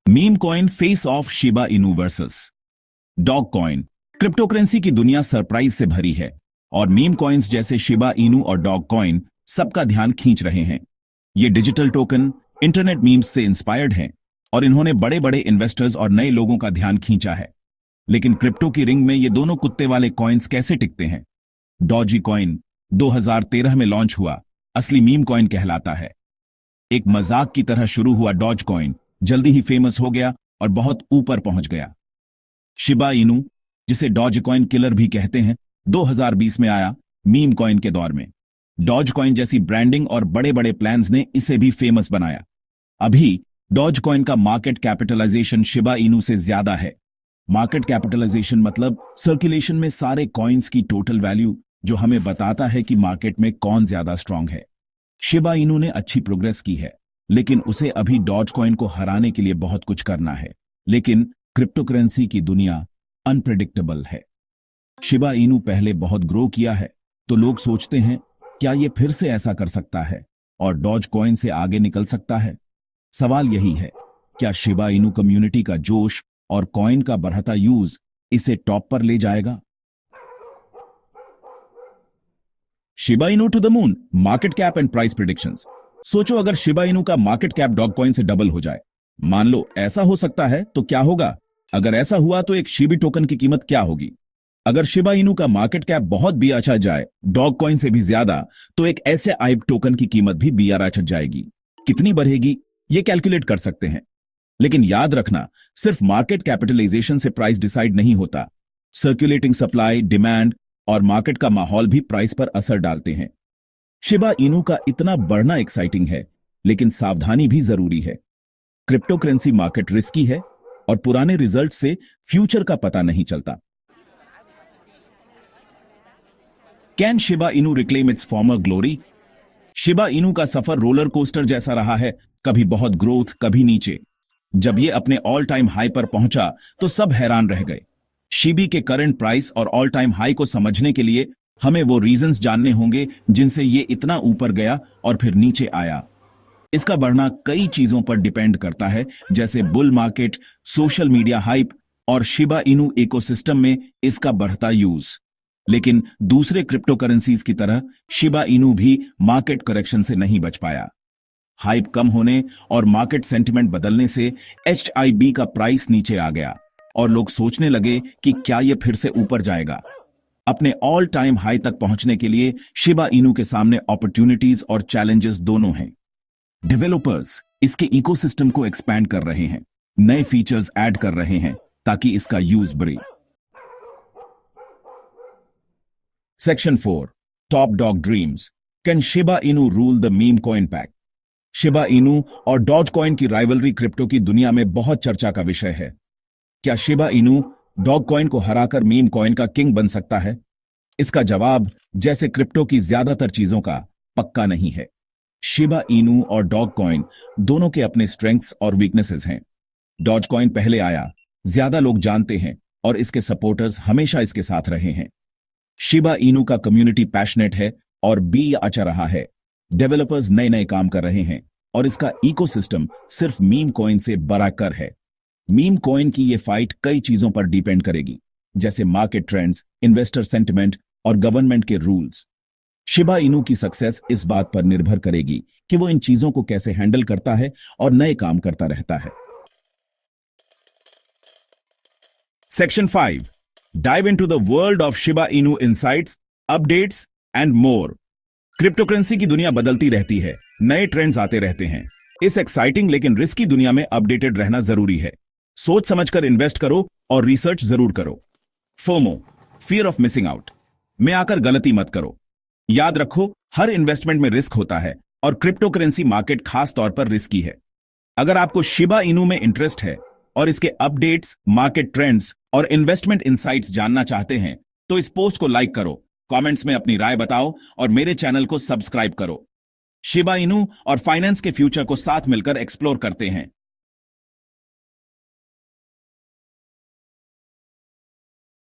Meme coin face of Shiba Inu versus dog coin. Cryptocurrency की दुनिया surprise से भरी है और मीम कॉइन्स जैसे शिबा इनू और डॉग कॉइन सबका ध्यान खींच रहे हैं। ये डिजिटल टोकन इंटरनेट मीम्स से इंस्पायर्ड हैं और इन्होंने बड़े बड़े इन्वेस्टर्स और नए लोगों का ध्यान खींचा है। लेकिन क्रिप्टो की रिंग में ये दोनों कुत्ते वाले कॉइन्स कैसे टिकते हैं? डॉजी कॉइन 2013 में लॉन्च हुआ, असली मीम कॉइन कहलाता है। एक मजाक की तरह शुरू हुआ डॉज कॉइन जल्दी ही फेमस हो गया और बहुत ऊपर पहुंच गया। शिबा इनू, जिसे डॉज कॉइन किलर भी कहते हैं, 2020 में आया मीम कॉइन के दौर में। डॉज कॉइन जैसी ब्रांडिंग और बड़े बड़े प्लान्स ने इसे भी फेमस बनाया। अभी डॉज कॉइन का मार्केट कैपिटलाइजेशन शिबा इनू से ज्यादा है। मार्केट कैपिटलाइजेशन मतलब सर्कुलेशन में सारे कॉइन्स की टोटल वैल्यू, जो हमें बताता है कि मार्केट में कौन ज्यादा स्ट्रांग है। शिबा इनू ने अच्छी प्रोग्रेस की है, लेकिन उसे अभी डॉज कॉइन को हराने के लिए बहुत कुछ करना है। लेकिन क्रिप्टोकरेंसी की दुनिया अनप्रेडिक्टेबल है। शिबा इनू पहले बहुत ग्रो किया है, तो लोग सोचते हैं क्या ये फिर से ऐसा कर सकता है और डॉज कॉइन से आगे निकल सकता है? सवाल यही है, क्या शिबा इनू कम्युनिटी का जोश और कॉइन का बढ़ता यूज इसे टॉप पर ले जाएगा? Shiba Inu to the moon, market cap and price predictions. सोचो अगर शिबा इनू का मार्केट कैप डॉग कॉइन से डबल हो जाए। मान लो ऐसा हो सकता है, तो क्या होगा? अगर ऐसा हुआ तो एक शिबी टोकन की कीमत क्या होगी? अगर शिबा इनू का मार्केट कैप बहुत भी अच्छा जाए, डॉग कॉइन से भी ज्यादा, तो एक ऐसे आइब टोकन की कीमत भी BRH जाएगी। कितनी बढ़ेगी ये कैलकुलेट कर सकते हैं। लेकिन याद रखना, सिर्फ मार्केट कैपिटलाइजेशन से प्राइस डिसाइड नहीं होता। सर्कुलेटिंग सप्लाई, डिमांड और मार्केट का माहौल भी प्राइस पर असर डालते हैं। शिबा इनू का इतना बढ़ना एक्साइटिंग है, लेकिन सावधानी भी जरूरी है। क्रिप्टोकरेंसी मार्केट रिस्की है और पुराने रिजल्ट से फ्यूचर का पता नहीं चलता। Can Shiba Inu reclaim it's farmer glory? Shiba Inu का सफर रोलर कोस्टर जैसा रहा है, कभी बहुत ग्रोथ, कभी नीचे। जब ये अपने ऑल टाइम हाई पर पहुंचा तो सब हैरान रह गए। शिबी के करंट प्राइस और ऑल टाइम हाई को समझने के लिए हमें वो रीजंस जानने होंगे जिनसे ये इतना ऊपर गया और फिर नीचे आया। इसका बढ़ना कई चीजों पर डिपेंड करता है, जैसे bull market, social media hype और शिबा इनू इकोसिस्टम में इसका बढ़ता यूज। लेकिन दूसरे क्रिप्टो करेंसीज की तरह शिबा इनू भी मार्केट करेक्शन से नहीं बच पाया। हाइप कम होने और मार्केट सेंटिमेंट बदलने से HIB का प्राइस नीचे आ गया और लोग सोचने लगे कि क्या यह फिर से ऊपर जाएगा। अपने ऑल टाइम हाई तक पहुंचने के लिए शिबा इनू के सामने अपॉर्चुनिटीज और चैलेंजेस दोनों हैं। डेवलपर्स इसके इकोसिस्टम को एक्सपैंड कर रहे हैं, नए फीचर्स ऐड कर रहे हैं ताकि इसका यूज बढ़े। Section 4, top dog dreams. Can Shiba Inu rule the meme coin pack? Shiba Inu और डॉज कॉइन की राइवलरी क्रिप्टो की दुनिया में बहुत चर्चा का विषय है। क्या शिबा इनू डॉग कॉइन को हराकर मीम कॉइन का किंग बन सकता है? इसका जवाब, जैसे क्रिप्टो की ज्यादातर चीजों का, पक्का नहीं है। शिबा इनू और डॉग कॉइन दोनों के अपने स्ट्रेंथ्स और वीकनेसेस हैं। डॉज कॉइन पहले आया, ज्यादा लोग जानते हैं और इसके सपोर्टर्स हमेशा इसके साथ रहे हैं। शिबा इनू का कम्युनिटी पैशनेट है और बी अच्छा रहा है। डेवलपर्स नए नए काम कर रहे हैं और इसका इकोसिस्टम सिर्फ मीम कॉइन से बराकर है। मीम कॉइन की ये फाइट कई चीजों पर डिपेंड करेगी, जैसे मार्केट ट्रेंड्स, इन्वेस्टर सेंटिमेंट और गवर्नमेंट के रूल्स। शिबा इनू की सक्सेस इस बात पर निर्भर करेगी कि वो इन चीजों को कैसे हैंडल करता है और नए काम करता रहता है। Section 5, dive into the world of Shiba Inu insights, updates and more. Cryptocurrency की दुनिया बदलती रहती है, नए ट्रेंड्स आते रहते हैं। इस एक्साइटिंग लेकिन रिस्की दुनिया में अपडेटेड रहना जरूरी है। सोच समझकर इन्वेस्ट करो और रिसर्च जरूर करो। FOMO, fear of missing out, में आकर गलती मत करो। याद रखो, हर इन्वेस्टमेंट में रिस्क होता है और क्रिप्टोकरेंसी मार्केट खास तौर पर रिस्की है। अगर आपको शिबा इनू में इंटरेस्ट है और इसके अपडेट्स, मार्केट ट्रेंड्स और इन्वेस्टमेंट इनसाइट्स जानना चाहते हैं, तो इस पोस्ट को लाइक करो, कमेंट्स में अपनी राय बताओ और मेरे चैनल को सब्सक्राइब करो। शिबा इनू और फाइनेंस के फ्यूचर को साथ मिलकर एक्सप्लोर करते हैं।